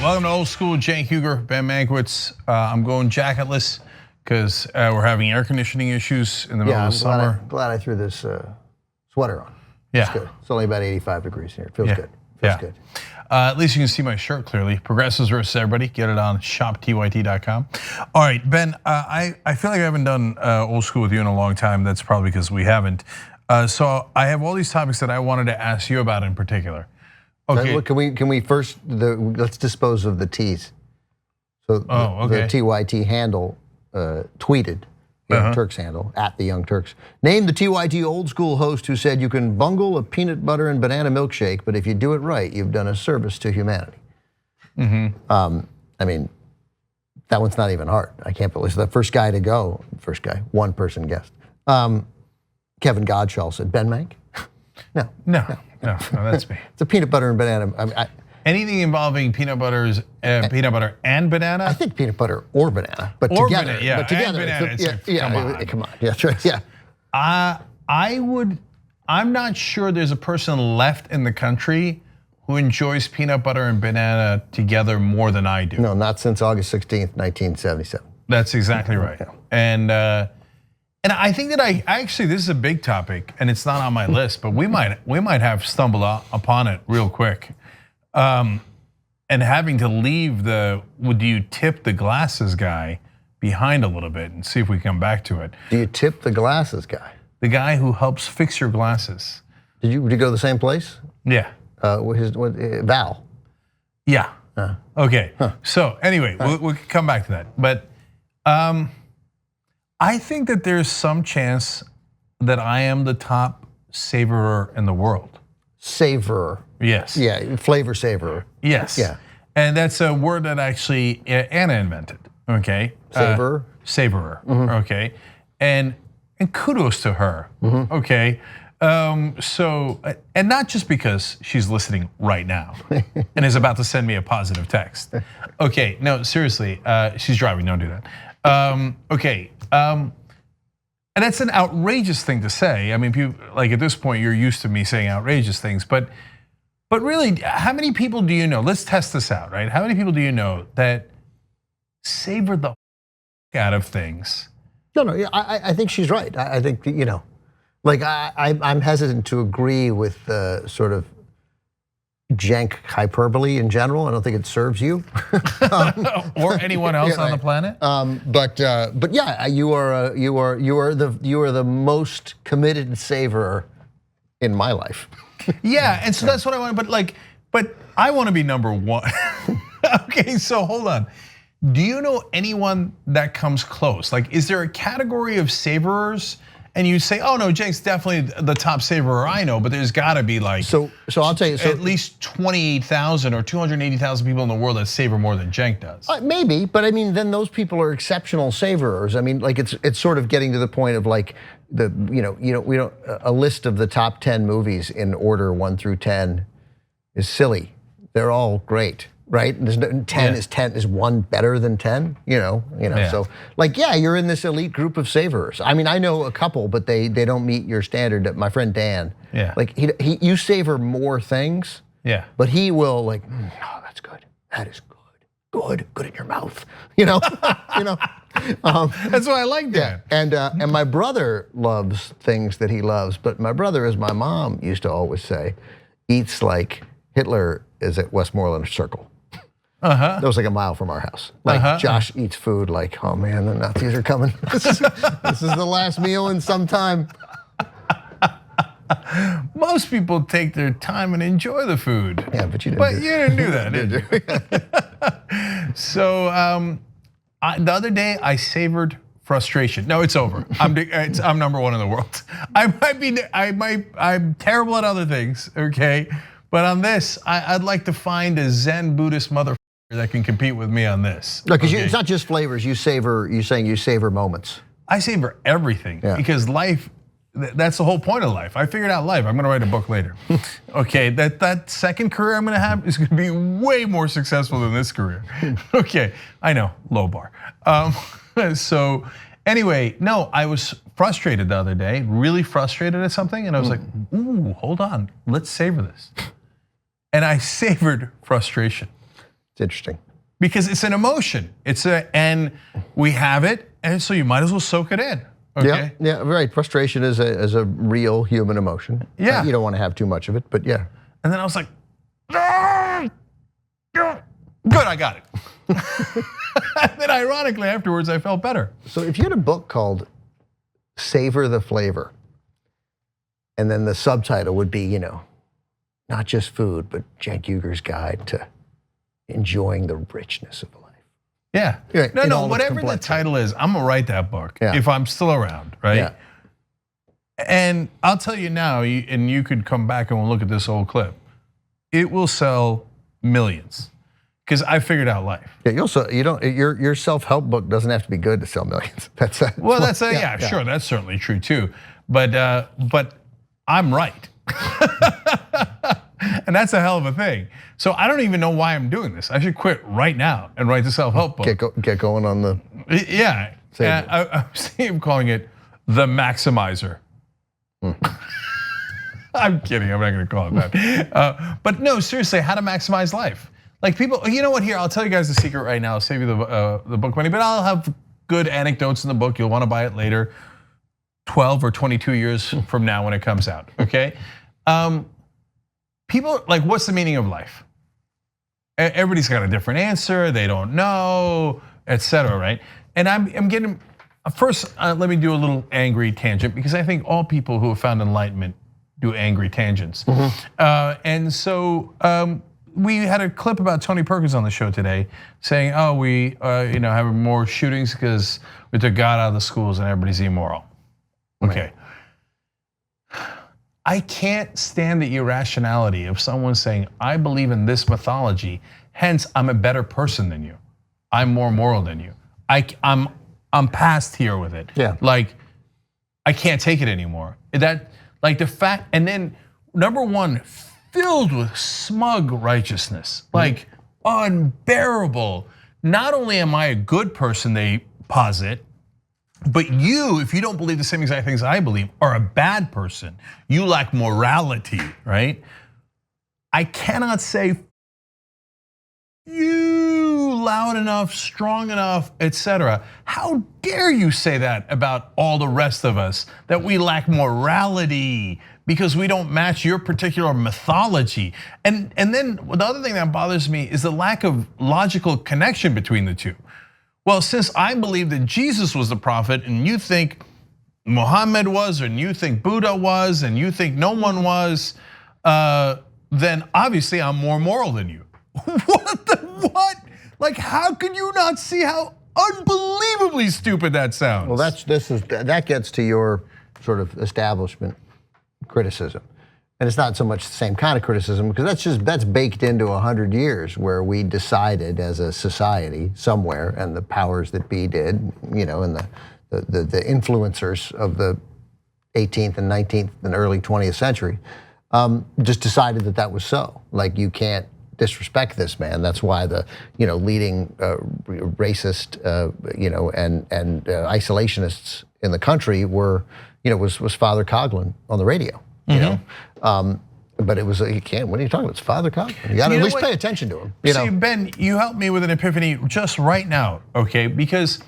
welcome to Old School. Cenk, Uygur, Ben Mankiewicz. I'm going jacketless because we're having air conditioning issues in the middle of the summer. Glad I threw this sweater on. Yeah, it's good. It's only about 85 degrees here. It feels good. Feels good. At least you can see my shirt clearly. Progressives versus everybody. Get it on shoptyt.com. All right, Ben. I feel like I haven't done Old School with you in a long time. That's probably because we haven't. So I have all these topics that I wanted to ask you about in particular. Okay. Can we first let's dispose of the T's. So the TYT handle tweeted, Turk's handle at the Young Turks. Name the TYT Old School host who said you can bungle a peanut butter and banana milkshake, but if you do it right, you've done a service to humanity. I mean, that one's not even hard. I can't believe the first guy to go. One person guessed. Kevin Godshall said Ben Mank. No, that's me. It's a peanut butter and banana. Anything involving peanut butter and banana? I think peanut butter or banana, but or together. Banana, but together. Come on. Yeah, that's right. Yeah. I'm not sure there's a person left in the country who enjoys peanut butter and banana together more than I do. No, not since August 16th, 1977. That's exactly right. Yeah. And I think that I actually, this is a big topic and it's not on my list, but we might have stumbled upon it real quick. And having to leave would you tip the glasses guy behind a little bit and see if we come back to it. Do you tip the glasses guy? The guy who helps fix your glasses. Did you go to the same place? Yeah. Val. Yeah. Okay. So anyway, we'll come back to that. But I think that there's some chance that I am the top savorer in the world. Savorer. Yes. Yeah, flavor savorer. Yes. Yeah. And that's a word that actually Anna invented. Okay. Savorer. Savorer. Okay. And kudos to her. Okay. So, and not just because she's listening right now and is about to send me a positive text. Okay. No, seriously. She's driving. Don't do that. Okay. And that's an outrageous thing to say. I mean, like at this point, you're used to me saying outrageous things, but really, how many people do you know? Let's test this out, right? How many people do you know that savor the out of things? No, I think she's right. I think like I'm hesitant to agree with sort of jank hyperbole in general. I don't think it serves you or anyone else on the planet. But yeah, you are the most committed savorer in my life. Yeah, and so that's what I want. But I want to be number one. Okay, so hold on. Do you know anyone that comes close? Like, is there a category of savorers? And you say, oh no, Cenk's definitely the top savorer I know, but there's got to be like so I'll tell you at least 28,000 or 280,000 people in the world that savor more than Cenk does. Maybe, but I mean, then those people are exceptional savorers. I mean, like it's sort of getting to the point of like a list of the top 10 movies in order 1 through 10 is silly. They're all great. Right? There's 10 is 1 better than 10, So like, yeah, you're in this elite group of savorers. I mean, I know a couple, but they don't meet your standard. My friend Dan, like you savor more things, but he will like, oh, that's good. That is good in your mouth, That's why I like that. Yeah. And my brother loves things that he loves, but my brother, as my mom used to always say, eats like Hitler is at Westmoreland Circle. That was like a mile from our house. Like Josh eats food like, oh man, the Nazis are coming. This is the last meal in some time. Most people take their time and enjoy the food. Yeah, but you didn't. But you didn't do that, did you? So the other day I savored frustration. No, it's over. I'm number one in the world. I'm terrible at other things. Okay, but on this, I'd like to find a Zen Buddhist motherfucker that can compete with me on this. No, because it's not just flavors. You're saying you savor moments. I savor everything because life. That's the whole point of life. I figured out life. I'm gonna write a book later. Okay, that second career I'm gonna have is gonna be way more successful than this career. Okay, I know, low bar. So anyway, no, I was frustrated the other day, really frustrated at something, and I was like, ooh, hold on, let's savor this. And I savored frustration. It's interesting. Because it's an emotion. And we have it, and so you might as well soak it in. Okay? Yeah, right. Frustration is a real human emotion. Yeah. You don't want to have too much of it, but yeah. And then I was like, "Ah, good, I got it." And then ironically afterwards, I felt better. So if you had a book called Savor the Flavor, and then the subtitle would be, not just food, but Cenk Uygur's Guide to Enjoying the Richness of life. Yeah. No, whatever the title is, I'm gonna write that book if I'm still around, right? Yeah. And I'll tell you now, and you could come back and we'll look at this old clip. It will sell millions. Because I figured out life. Yeah, your self-help book doesn't have to be good to sell millions. Sure, that's certainly true too. But I'm right. And that's a hell of a thing. So I don't even know why I'm doing this. I should quit right now and write the self-help book. Get going on the. Yeah. I'm seeing him calling it The Maximizer. I'm kidding, I'm not gonna call it that. But no, seriously, how to maximize life. Like people, you know what, here, I'll tell you guys the secret right now. I'll save you the book money, but I'll have good anecdotes in the book. You'll wanna buy it later, 12 or 22 years from now when it comes out, okay? People, like, what's the meaning of life? Everybody's got a different answer, they don't know, etc. right? And I'm getting, first, let me do a little angry tangent because I think all people who have found enlightenment do angry tangents. And so we had a clip about Tony Perkins on the show today saying, oh, we have more shootings because we took God out of the schools and everybody's immoral. Okay. I can't stand the irrationality of someone saying, I believe in this mythology, hence I'm a better person than you. I'm more moral than you. I'm past here with it. Yeah. Like, I can't take it anymore. That, like the fact, and then number one, filled with smug righteousness, like unbearable. Not only am I a good person, they posit, but you, if you don't believe the same exact things I believe, are a bad person. You lack morality, right? I cannot say you loud enough, strong enough, etc. How dare you say that about all the rest of us, that we lack morality because we don't match your particular mythology. And then the other thing that bothers me is the lack of logical connection between the two. Well, since I believe that Jesus was the prophet and you think Muhammad was, and you think Buddha was, and you think no one was, then obviously I'm more moral than you. What? Like, how can you not see how unbelievably stupid that sounds? Well, that gets to your sort of establishment criticism. And it's not so much the same kind of criticism because that's baked into 100 years where we decided as a society somewhere, and the powers that be did, and the influencers of the 18th and 19th and early 20th century, just decided that was so. Like, you can't disrespect this man. That's why the leading racist and isolationists in the country was Father Coughlin on the radio. But it was you can't. What are you talking about? It's Father Coughlin. You got to at least pay attention to him. See, Ben, you helped me with an epiphany just right now, okay? Because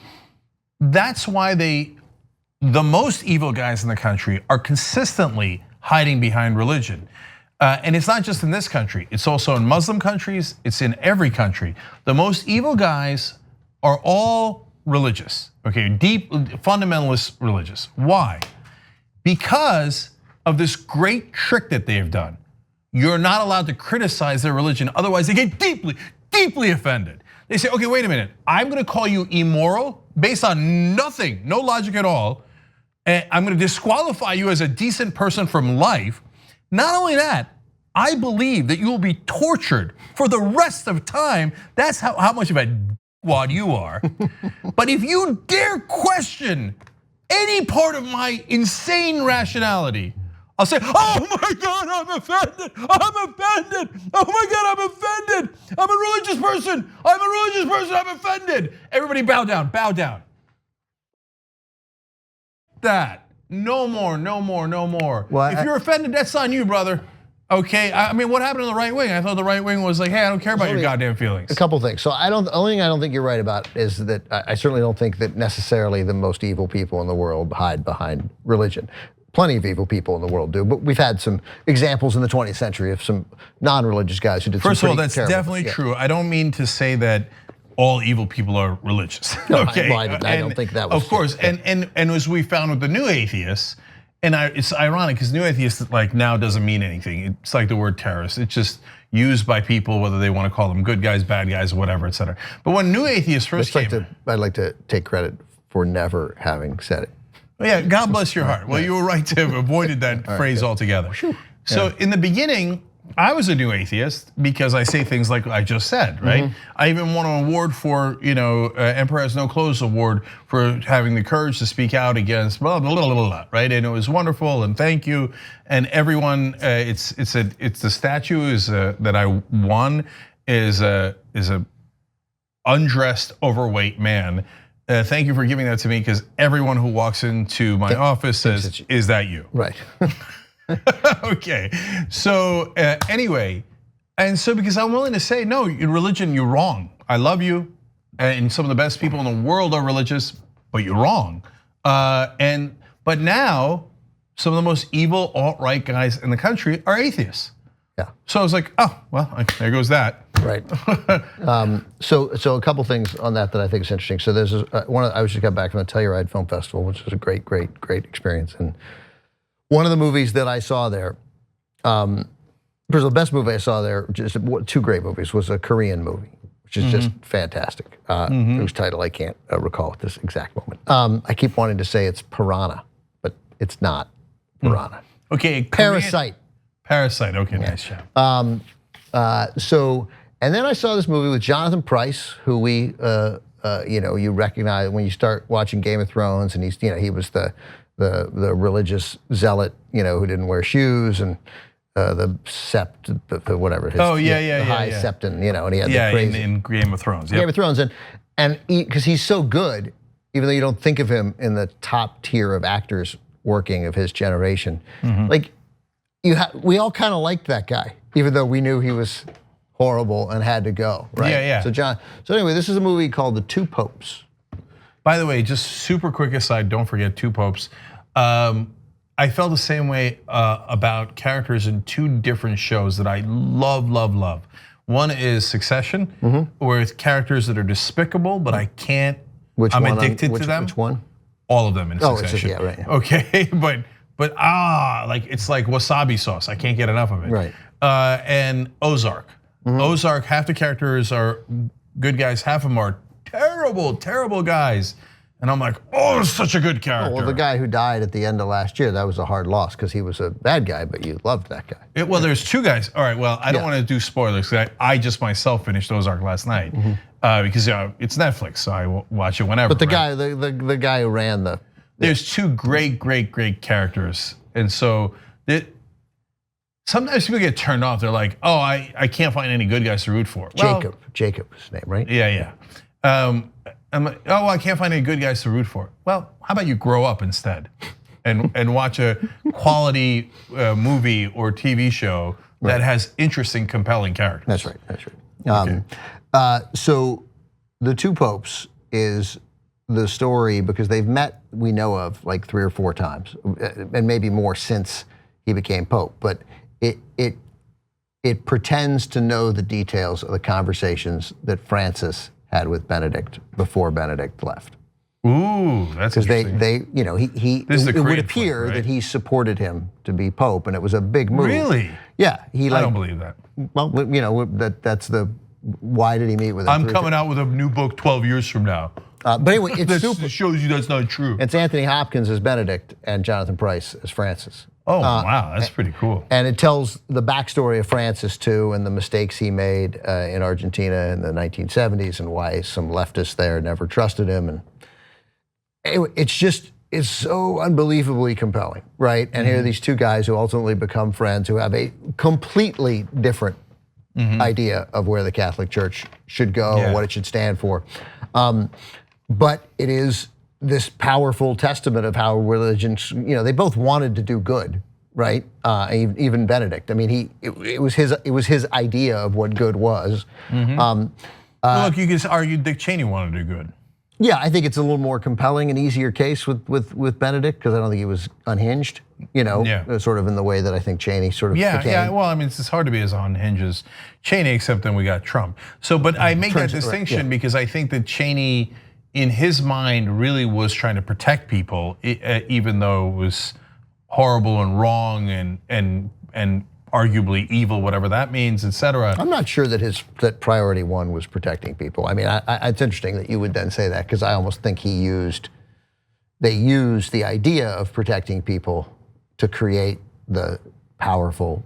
that's why the most evil guys in the country are consistently hiding behind religion. And it's not just in this country, it's also in Muslim countries, it's in every country. The most evil guys are all religious, okay? Deep, fundamentalist religious. Why? Because of this great trick that they've done. You're not allowed to criticize their religion, otherwise they get deeply, deeply offended. They say, okay, wait a minute, I'm gonna call you immoral based on nothing, no logic at all. And I'm gonna disqualify you as a decent person from life. Not only that, I believe that you will be tortured for the rest of time. That's how much of a wad you are. But if you dare question any part of my insane rationality, I'll say, oh my God, I'm offended. I'm offended. Oh my God, I'm offended. I'm a religious person. I'm offended. Everybody bow down, bow down. That, no more. Well, if you're offended, that's on you, brother. Okay, I mean, what happened to the right wing? I thought the right wing was like, hey, I don't care about your goddamn feelings. A couple things. So the only thing I don't think you're right about is that I certainly don't think that necessarily the most evil people in the world hide behind religion. Plenty of evil people in the world do, but we've had some examples in the 20th century of some non-religious guys who did some First of all, that's terrible definitely true. I don't mean to say that all evil people are religious. No, okay, I don't think that was. Of course, and as we found with the new atheists, and it's ironic because new atheist like now doesn't mean anything. It's like the word terrorist. It's just used by people whether they want to call them good guys, bad guys, whatever, etc. But when new atheists first came, I'd like to take credit for never having said it. Yeah, God bless your heart. Well, you were right to have avoided that phrase altogether. So in the beginning, I was a new atheist because I say things like I just said, right? I even won an award for, Emperor Has No Clothes award for having the courage to speak out against blah blah blah blah, right? And it was wonderful, and thank you. And everyone, it's the statue is that I won is a undressed, overweight man. Thank you for giving that to me because everyone who walks into my office says, "Is that you?" Right. Okay, so anyway, and so because I'm willing to say, no, in religion, you're wrong. I love you, and some of the best people in the world are religious, but you're wrong. But now, some of the most evil alt-right guys in the country are atheists. Yeah. So I was like, oh, well, there goes that. Right. So a couple things on that I think is interesting. So there's I just got back from the Telluride Film Festival, which was a great experience. And one of the movies that I saw there, the best movie I saw there, just two great movies, was a Korean movie, which is just fantastic. Whose title I can't recall at this exact moment. I keep wanting to say it's Piranha, but it's not Piranha. Okay, Parasite. Parasite. Okay, nice job. And then I saw this movie with Jonathan Pryce, who you recognize when you start watching Game of Thrones, and he was the religious zealot, who didn't wear shoes, and the sept, whatever. High septon, and he had the crazy in Game of Thrones. Game of Thrones, and because he's so good, even though you don't think of him in the top tier of actors working of his generation, like we all kind of liked that guy, even though we knew he was horrible and had to go, right? Yeah. So anyway, this is a movie called The Two Popes. By the way, just super quick aside, don't forget Two Popes. I felt the same way about characters in two different shows that I love. One is Succession, where it's characters that are despicable, but I can't. I'm addicted to them. Which one? All of them in Succession. Yeah, right. Okay, but like it's like wasabi sauce. I can't get enough of it. Right. And Ozark. Ozark, half the characters are good guys, half of them are terrible guys. And I'm like, oh, such a good character. Well, the guy who died at the end of last year, that was a hard loss because he was a bad guy, but you loved that guy. Well, there's two guys. All right, well, I don't want to do spoilers because I just myself finished Ozark last night because it's Netflix, so I watch it whenever. But the guy, the guy who ran the. There's two great characters, and so sometimes people get turned off. They're like, oh, I can't find any good guys to root for. Jacob is his name, right? Yeah. I'm like, oh, I can't find any good guys to root for. Well, how about you grow up instead and watch a quality movie or TV show that has interesting, compelling characters. That's right. So The Two Popes is the story because they've met, we know of, like 3 or 4 times, and maybe more since he became Pope. But it pretends to know the details of the conversations that Francis had with Benedict before Benedict left. Ooh, that's interesting. It would appear that he supported him to be Pope, and it was a big move. Really? Yeah, I don't believe that. Well, that's the. Why did he meet with him? I'm coming out with a new book 12 years from now. But anyway, it shows you that's not true. It's Anthony Hopkins as Benedict and Jonathan Pryce as Francis. Oh, wow, that's pretty cool. And it tells the backstory of Francis too, and the mistakes he made in Argentina in the 1970s, and why some leftists there never trusted him. And anyway, it's so unbelievably compelling, right? And here are these two guys who ultimately become friends, who have a completely different idea of where the Catholic Church should go and what it should stand for. But it is this powerful testament of how religions, they both wanted to do good, right? Even Benedict. I mean, it was his idea of what good was. Well, look, you could argue Dick Cheney wanted to do good. Yeah, I think it's a little more compelling and easier case with Benedict because I don't think he was unhinged, sort of in the way that I think Cheney sort of became. Yeah. Well, I mean, it's hard to be as unhinged as Cheney, except then we got Trump. So, but I make that distinction because I think that Cheney, in his mind, really was trying to protect people, even though it was horrible and wrong and arguably evil, whatever that means, etc. I'm not sure that priority one was protecting people. I mean, it's interesting that you would then say that because I almost think they used the idea of protecting people to create the powerful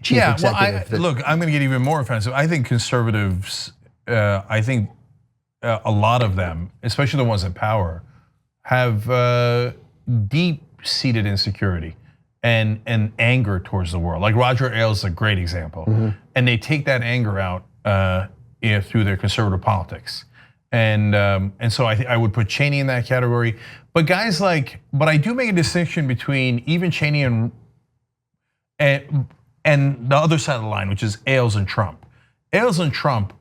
chief executive. Look, I'm going to get even more offensive. I think conservatives, a lot of them, especially the ones in power, have deep-seated insecurity and anger towards the world. Like Roger Ailes is a great example. And they take that anger out through their conservative politics. And so I would put Cheney in that category. But guys but I do make a distinction between even Cheney and the other side of the line, which is Ailes and Trump. Ailes and Trump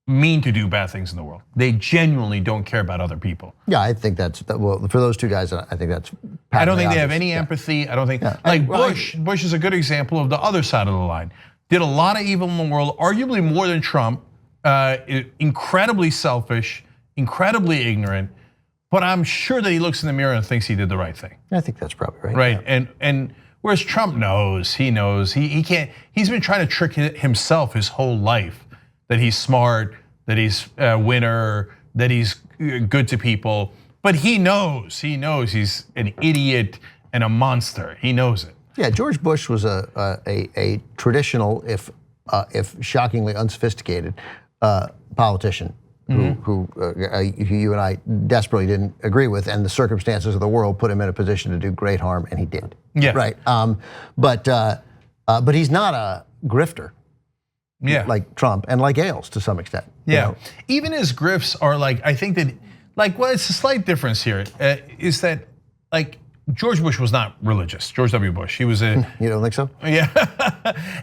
mean to do bad things in the world. They genuinely don't care about other people. Yeah, I think well, for those two guys, I think that's I don't think they have any empathy. I don't think, Bush is a good example of the other side of the line. Did a lot of evil in the world, arguably more than Trump, incredibly selfish, incredibly ignorant, but I'm sure that he looks in the mirror and thinks he did the right thing. I think that's probably right. Right, yeah. And whereas Trump knows, he can't, he's been trying to trick himself his whole life that he's smart, that he's a winner, that he's good to people. But he knows he's an idiot and a monster. He knows it. Yeah, George Bush was a traditional, if shockingly unsophisticated, politician who you and I desperately didn't agree with, and the circumstances of the world put him in a position to do great harm, and he did. Yeah. Right. But he's not a grifter. Yeah. Like Trump and like Ailes to some extent. Yeah. Even his grifts are I think that, well, it's a slight difference here, is that George Bush was not religious. George W. Bush, he was a. You don't think so? Yeah.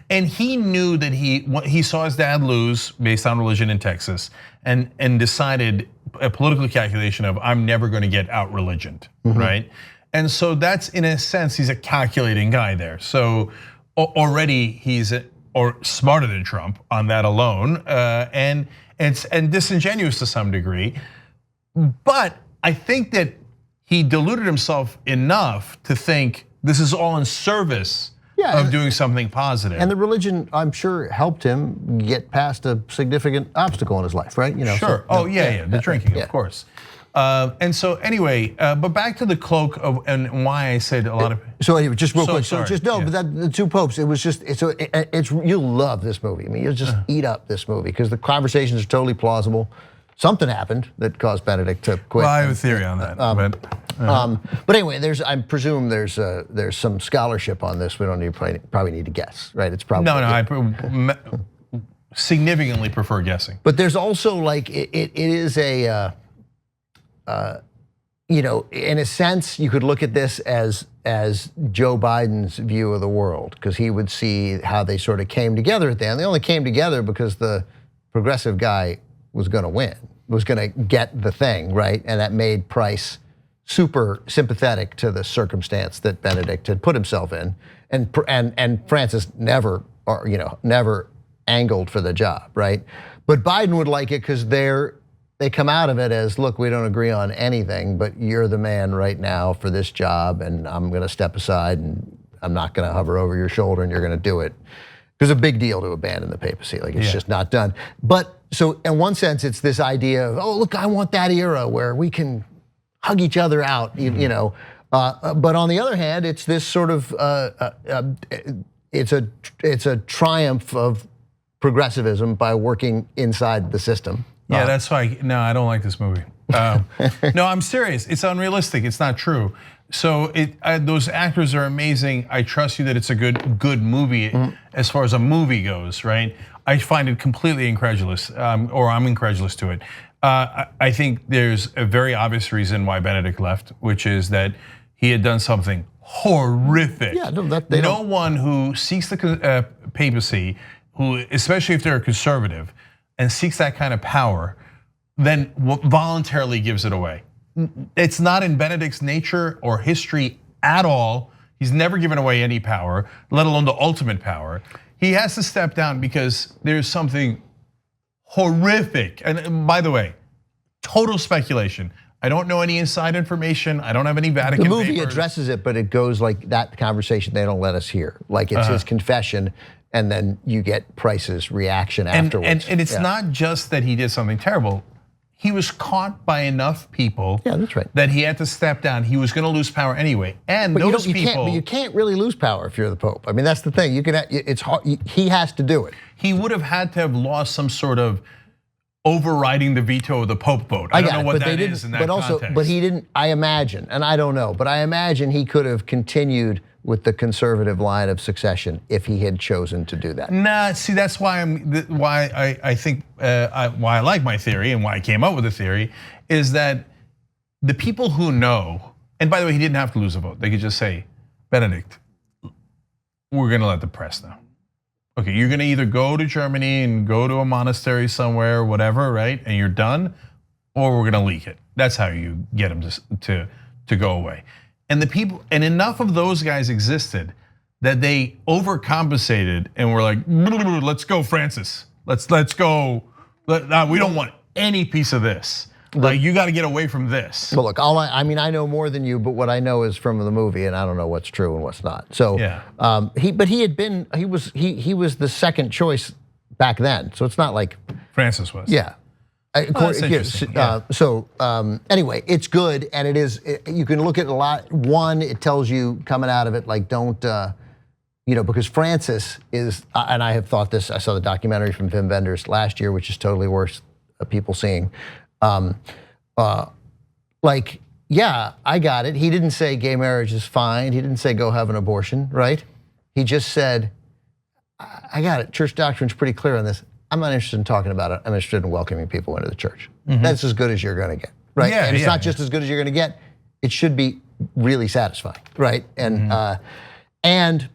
And he knew that he saw his dad lose based on religion in Texas, and decided a political calculation of I'm never going to get out religioned, right? And so that's, in a sense, he's a calculating guy there. So already he's or smarter than Trump on that alone, and disingenuous to some degree. But I think that he deluded himself enough to think this is all in service of doing something positive. And the religion, I'm sure, helped him get past a significant obstacle in his life, right? Sure. The drinking, of course. And so anyway, but back to the cloak of and why I said a lot of. So anyway, just real quick. Sorry. But the two popes. It was just it's you'll love this movie. I mean, you'll just eat up this movie because the conversations are totally plausible. Something happened that caused Benedict to quit. Well, I have a theory on that. But anyway, I presume there's some scholarship on this. We don't probably need to guess, right? It's probably I significantly prefer guessing. But there's also it is a. In a sense, you could look at this as Joe Biden's view of the world, because he would see how they sort of came together at the end. They only came together because the progressive guy was going to win, was going to get the thing, right? And that made Price super sympathetic to the circumstance that Benedict had put himself in, and Francis never angled for the job, right? But Biden would like it because they come out of it as, look, we don't agree on anything, but you're the man right now for this job, and I'm going to step aside, and I'm not going to hover over your shoulder, and you're going to do it. There's a big deal to abandon the papacy, it's just not done. But so in one sense, it's this idea of, oh, look, I want that era where we can hug each other out, but on the other hand, it's this sort of, it's a triumph of progressivism by working inside the system. Yeah, that's why. No, I don't like this movie. No, I'm serious. It's unrealistic. It's not true. So those actors are amazing. I trust you that it's a good movie as far as a movie goes, right? I find it completely incredulous, or I'm incredulous to it. I think there's a very obvious reason why Benedict left, which is that he had done something horrific. Yeah, no, no one who seeks the papacy, who, especially if they're a conservative, and seeks that kind of power, then voluntarily gives it away. It's not in Benedict's nature or history at all. He's never given away any power, let alone the ultimate power. He has to step down because there's something horrific. And by the way, total speculation. I don't know any inside information. I don't have any Vatican papers. The movie addresses it, but it goes like that conversation they don't let us hear. Like it's his confession, and then you get Price's reaction afterwards. And it's not just that he did something terrible. He was caught by enough people that's right. that he had to step down. He was going to lose power anyway. And but those people, you can't really lose power if you're the Pope. I mean, that's the thing. You can. It's hard. He has to do it. He would have had to have lost some sort of overriding the veto of the Pope vote. I don't know what that is in that context. But he didn't. I imagine, and I don't know, but I imagine he could have continued with the conservative line of succession if he had chosen to do that. Nah, see, that's why I think why I like my theory and why I came up with the theory is that the people who know, and by the way, he didn't have to lose a vote. They could just say, Benedict, we're gonna let the press know. Okay, you're gonna either go to Germany and go to a monastery somewhere, whatever, right? And you're done, or we're gonna leak it. That's how you get him to go away. And the people, and enough of those guys existed that they overcompensated and were like, let's go, Francis. Let's go. We don't want any piece of this. Like, you got to get away from this. Well, look, I mean, I know more than you, but what I know is from the movie, and I don't know what's true and what's not. So, he was the second choice back then. So it's not like Francis was. Yeah. That's interesting. Anyway, it's good, and it is. You can look at a lot. One, it tells you coming out of it, like don't, because Francis is, and I have thought this. I saw the documentary from Wim Wenders last year, which is totally worth people seeing. Yeah, I got it. He didn't say gay marriage is fine. He didn't say go have an abortion, right? He just said, I got it. Church doctrine's pretty clear on this. I'm not interested in talking about it. I'm interested in welcoming people into the church. That's as good as you're going to get, right? Yeah, and it's not just as good as you're going to get. It should be really satisfying, right? And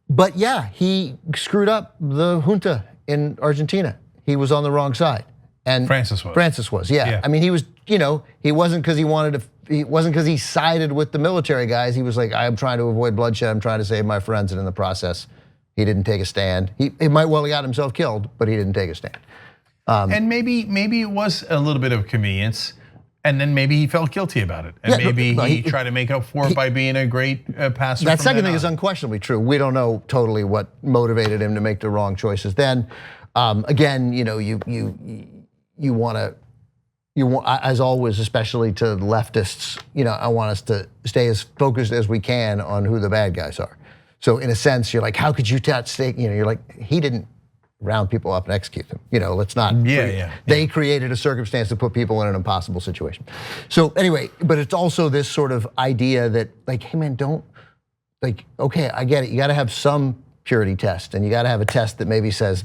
but yeah, he screwed up the junta in Argentina. He was on the wrong side. And Francis was, yeah. I mean, he was, he wasn't because he wanted to. It wasn't because he sided with the military guys. He was like, I'm trying to avoid bloodshed. I'm trying to save my friends, and in the process, he didn't take a stand. He might well have got himself killed, but he didn't take a stand. And maybe it was a little bit of convenience, and then maybe he felt guilty about it, and maybe he tried to make up for it by being a great pastor. That second thing is unquestionably true. We don't know totally what motivated him to make the wrong choices then. Again, you want, as always, especially to leftists, I want us to stay as focused as we can on who the bad guys are. So in a sense, you're like, how could you stake? You're like, he didn't round people up and execute them. Let's not. They created a circumstance to put people in an impossible situation. So anyway, but it's also this sort of idea that like, hey man, okay, I get it. You got to have some purity test, and you got to have a test that maybe says,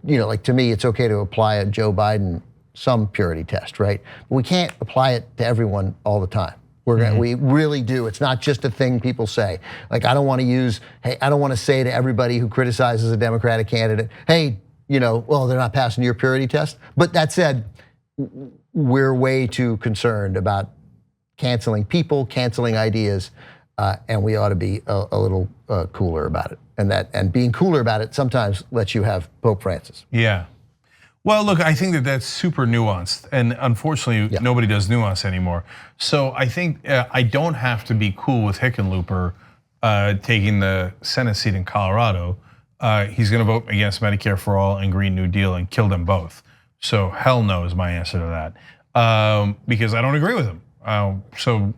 like to me, it's okay to apply a Joe Biden some purity test, right? But we can't apply it to everyone all the time. We really do. It's not just a thing people say. Like I don't want to say to everybody who criticizes a Democratic candidate, hey, well, they're not passing your purity test. But that said, we're way too concerned about canceling people, canceling ideas, and we ought to be a little cooler about it. And being cooler about it sometimes lets you have Pope Francis. Yeah. Well, look, I think that's super nuanced, and unfortunately, nobody does nuance anymore. So I think I don't have to be cool with Hickenlooper taking the Senate seat in Colorado. He's going to vote against Medicare for All and Green New Deal and kill them both. So hell no is my answer to that, because I don't agree with him. So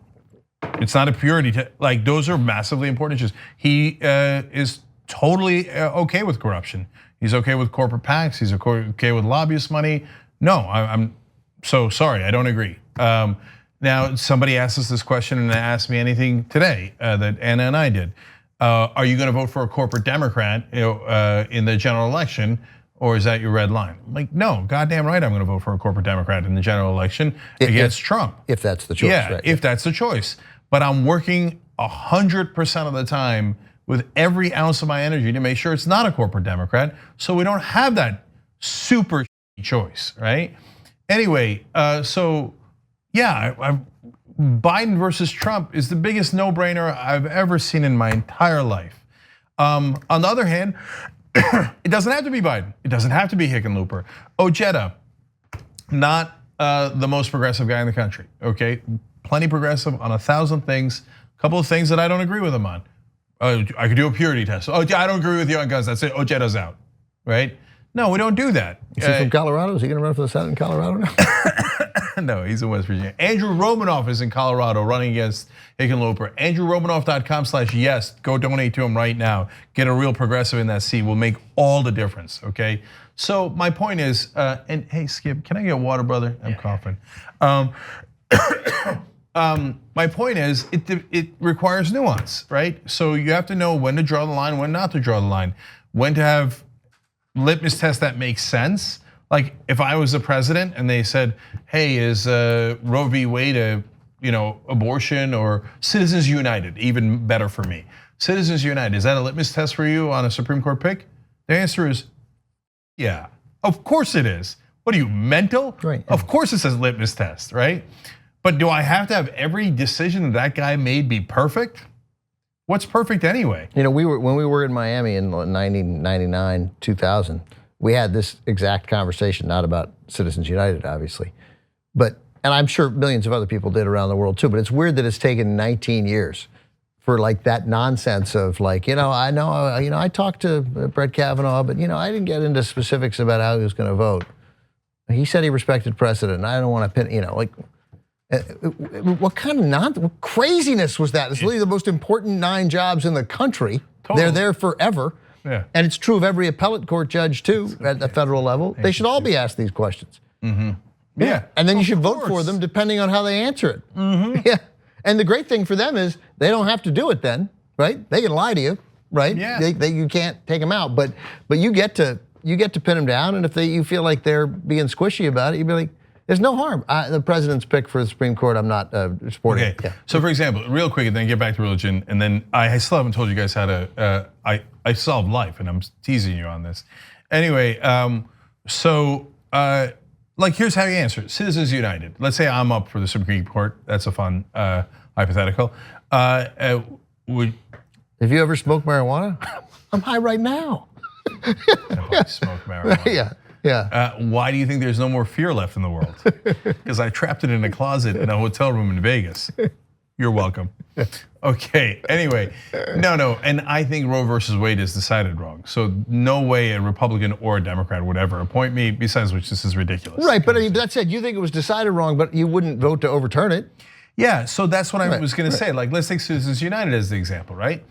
it's not a purity test. Like those are massively important issues. He is totally okay with corruption. He's okay with corporate PACs. He's okay with lobbyist money. No, I'm so sorry. I don't agree. Now, somebody asked us this question and asked me anything today that Anna and I did. Are you going to vote for a corporate Democrat in the general election, or is that your red line? I'm like, no, goddamn right, I'm going to vote for a corporate Democrat in the general election against Trump. If that's the choice, right? If that's the choice. but I'm working 100% of the time with every ounce of my energy to make sure it's not a corporate Democrat, so we don't have that super choice, right? Anyway, so yeah, Biden versus Trump is the biggest no-brainer I've ever seen in my entire life. On the other hand, it doesn't have to be Biden. It doesn't have to be Hickenlooper. Ojeda, not the most progressive guy in the country, okay? Plenty progressive on 1,000 things. A couple of things that I don't agree with him on. I could do a purity test. Oh, I don't agree with you on guns. That's it. Ojeda's out, right? No, we don't do that. Is he from Colorado? Is he going to run for the Senate in Colorado now? No, he's in West Virginia. Andrew Romanoff is in Colorado running against Hickenlooper. AndrewRomanoff.com/yes. Go donate to him right now. Get a real progressive in that seat. Will make all the difference, okay? So my point is, and hey, Skip, can I get water, brother? I'm coughing. My point is, it requires nuance, right? So you have to know when to draw the line, when not to draw the line, when to have litmus tests that make sense. Like if I was the president and they said, "Hey, is Roe v. Wade abortion or Citizens United even better for me?" Citizens United, is that a litmus test for you on a Supreme Court pick? The answer is, yeah, of course it is. What are you, mental? Right. Of course it says litmus test, right? But do I have to have every decision that guy made be perfect? What's perfect anyway? When we were in Miami in 1999, 2000, we had this exact conversation, not about Citizens United, obviously, and I'm sure millions of other people did around the world too. But it's weird that it's taken 19 years for like that nonsense of like, I talked to Brett Kavanaugh, but I didn't get into specifics about how he was going to vote. He said he respected precedent, and I don't want to pin, like. What kind of what craziness was that? It's really the most important 9 jobs in the country. Totally. They're there forever. Yeah. And it's true of every appellate court judge too at the federal level. They should all be asked these questions. Mm-hmm. Yeah. And then you should vote for them depending on how they answer it. Mm-hmm. Yeah. And the great thing for them is they don't have to do it then, right? They can lie to you, right? Yeah. You can't take them out, but you get to pin them down, and if you feel like they're being squishy about it, you'd be like, there's no harm. The president's pick for the Supreme Court, I'm not supporting. Okay. Yeah. So for example, real quick, and then get back to religion, and then I still haven't told you guys how to. I solved life, and I'm teasing you on this. Anyway, like here's how you answer it. Citizens United. Let's say I'm up for the Supreme Court. That's a fun hypothetical. Have you ever smoked marijuana? I'm high right now. I smoke marijuana. Yeah. Yeah. Why do you think there's no more fear left in the world? Because I trapped it in a closet in a hotel room in Vegas. You're welcome. Okay, anyway, no, and I think Roe versus Wade is decided wrong. So no way a Republican or a Democrat would ever appoint me, besides which this is ridiculous. Right, but I mean, that said, you think it was decided wrong, but you wouldn't vote to overturn it. Yeah, so that's what I was gonna say. Like, let's take Citizens United as the example, right?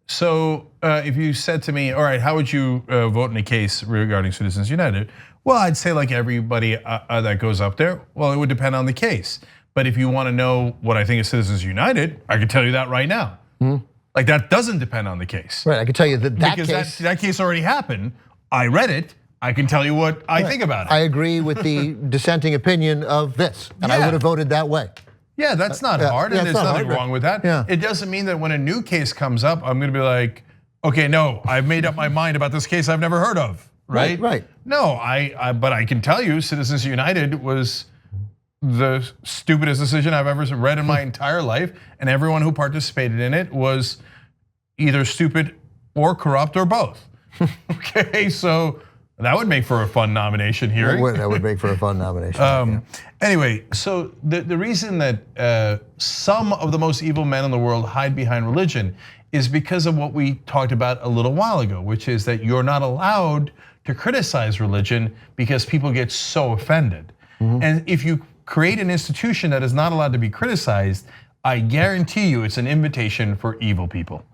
So if you said to me, all right, how would you vote in a case regarding Citizens United? Well, I'd say like everybody that goes up there, well, it would depend on the case. But if you want to know what I think of Citizens United, I can tell you that right now. Mm-hmm. Like that doesn't depend on the case. Right, I can tell you that because case. That case already happened. I read it. I can tell you what I think about it. I agree with the dissenting opinion of this, and I would have voted that way. Yeah, that's not hard, and there's nothing wrong with that. Yeah. It doesn't mean that when a new case comes up, I'm gonna be like, okay, no, I've made up my mind about this case I've never heard of, right? Right. No, but I can tell you Citizens United was the stupidest decision I've ever read in my entire life, and everyone who participated in it was either stupid or corrupt or both. Okay, so that would make for a fun nomination hearing. That would make for a fun nomination. Anyway, so the reason that some of the most evil men in the world hide behind religion is because of what we talked about a little while ago, which is that you're not allowed to criticize religion because people get so offended. Mm-hmm. And if you create an institution that is not allowed to be criticized, I guarantee you it's an invitation for evil people.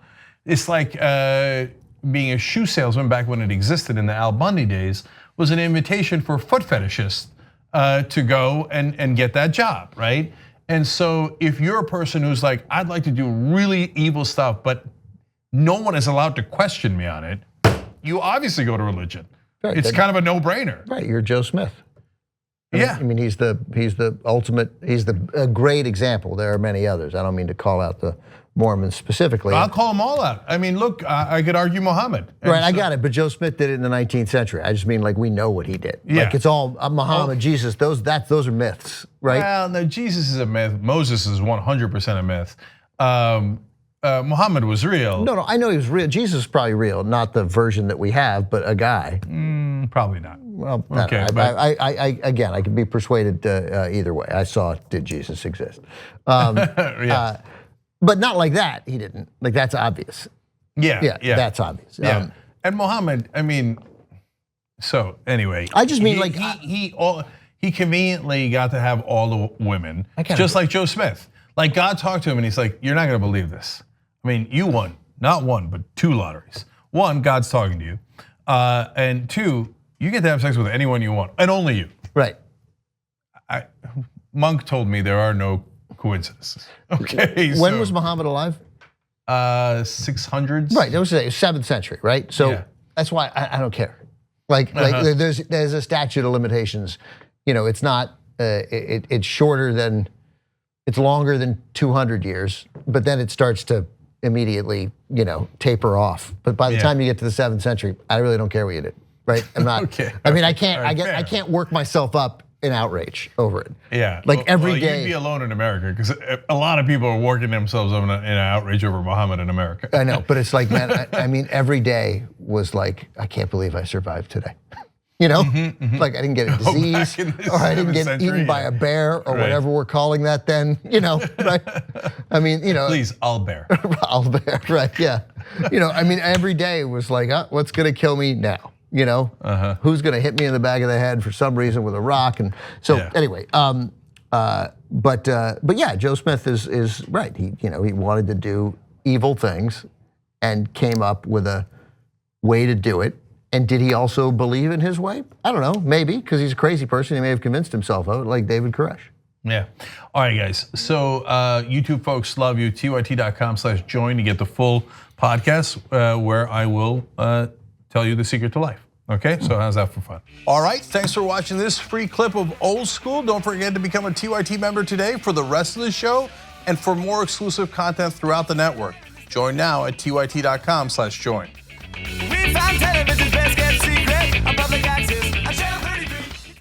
It's like being a shoe salesman back when it existed in the Al Bundy days was an invitation for foot fetishists to go and get that job, right? And so if you're a person who's like, I'd like to do really evil stuff, but no one is allowed to question me on it, you obviously go to religion. Right, it's kind of a no-brainer. Right, you're Joe Smith. Yeah. I mean, he's the ultimate, a great example. There are many others. I don't mean to call out the Mormons specifically. I'll call them all out. I mean, look, I could argue Muhammad. Right, I got it, but Joe Smith did it in the 19th century. I just mean like we know what he did. Yeah. Like it's all Muhammad, Jesus, those are myths, right? Well, no, Jesus is a myth. Moses is 100% a myth. Muhammad was real. No, I know he was real. Jesus is probably real, not the version that we have, but a guy. Probably not. Well, okay, again, I can be persuaded either way. I saw, did Jesus exist? Yes. But not like that, he didn't. Like that's obvious. Yeah, that's obvious. Yeah. And Muhammad, I mean, so anyway. I just mean he conveniently got to have all the women, just like Joe Smith. Like God talked to him and he's like, you're not gonna believe this. I mean, you won, not one, but 2 lotteries. 1, God's talking to you. And 2, you get to have sex with anyone you want, and only you. Right. Monk told me there are no coincidences. Okay. When was Muhammad alive? 600s. Right, that was the 7th century, right? So that's why I don't care. Like there's a statute of limitations. You know, it's not, it's shorter than, it's longer than 200 years, but then it starts to immediately, taper off. But by the time you get to the 7th century, I really don't care what you did, right? I'm not, okay. I mean, I can't work myself up in outrage over it. Yeah. Like every day. You'd be alone in America because a lot of people are working themselves up in an outrage over Muhammad in America. I know, but it's like, man, I mean, every day was like, I can't believe I survived today. Like I didn't get a disease, or I didn't get eaten by a bear, or whatever we're calling that then, right? I mean, Please, I'll bear. I'll bear, right, yeah. I mean, every day was like, what's gonna kill me now? Who's gonna hit me in the back of the head for some reason with a rock? And so anyway, but yeah, Joe Smith is right. He wanted to do evil things and came up with a way to do it. And did he also believe in his way? I don't know, maybe, because he's a crazy person. He may have convinced himself of it, like David Koresh. Yeah. All right, guys. So YouTube folks love you. TYT.com/join to get the full podcast where I will tell you the secret to life. Okay, so how's that for fun? All right, thanks for watching this free clip of Old School. Don't forget to become a TYT member today for the rest of the show and for more exclusive content throughout the network. Join now at TYT.com/join. We found television's best